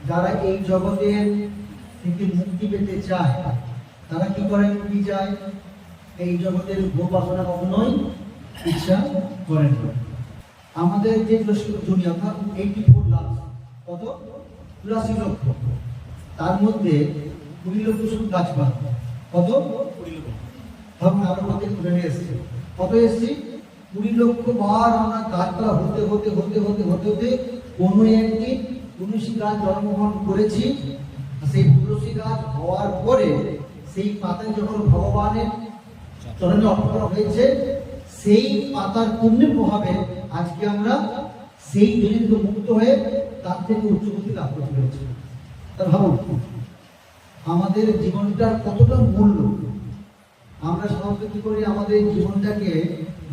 যারা এই জগতের থেকে মুক্তি পেতে চায় তারা কি করে? মুক্তি চায়, এই জগতের ভোগ বাসনা কখনোই ইচ্ছা করেন না। আমাদের যে দুনিয়া 84 লাখ, কত? 84 লক্ষ, তার মধ্যে 20 লক্ষ শুধু গাছপালা। কত? 20 লক্ষ। তখন আরো কত ঘুরে এসছে? কত এসছি? 20 লক্ষ বার আমরা গাছপালা হতে হতে হতে হতে হতে হতে কোনো একটি তুলসী গাছ জন্মগ্রহণ করেছি। সেই তুলসী গাছ হওয়ার পরে সেই পাতা যখন ভগবানের চরণে অর্পণ করা হয়েছে, সেই পাতার পুণ্যের প্রভাবে আজকে আমরা সেই দলিত মুক্ত হয়ে তার থেকে উচ্চগতি লাভ করতে পেরেছি। তার ভাবুন আমাদের জীবনটার কতটা মূল্য। আমরা সাধারণত কি করি? আমাদের জীবনটাকে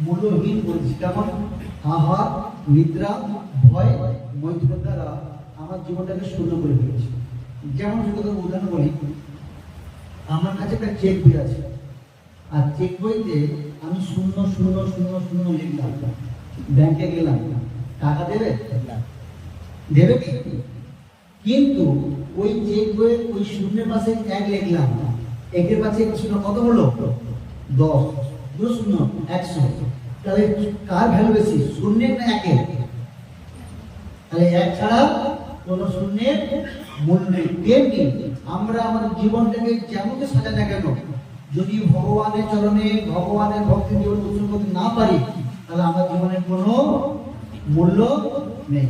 মূল্যহীন করেছি। যেমন আহার, নিদ্রা, ভয়, মৈত্রের দ্বারা আমার জীবনটাকে শূন্য করে ফেলেছি। যেমন শুধু উদাহরণ বলি, আমার কাছে একটা চেক বই আছে, আর চেক বইতে আমি 0 লিখলাম, ব্যাংকে গেলাম, টাকা দেবে? দেবে কি? কিন্তু ওই চেক বইয়ের ওই শূন্যের পাশে 1 লিখলাম, একের পাশে 0 কত হলো? 10, 2 0 100। তাহলে কার ভ্যালু বেশি, শূন্যের না একের? তাহলে 1 ছাড়া কোনো শূন্যের মূল্য নেই। তেমনি আমরা আমাদের জীবনটাকে যেমন সাজাই না কেন, যদি ভগবানের চরণে ভগবানের ভক্তি জীবন উৎসর্গ করতে না পারি, তাহলে আমার জীবনের কোনো মূল্য নেই।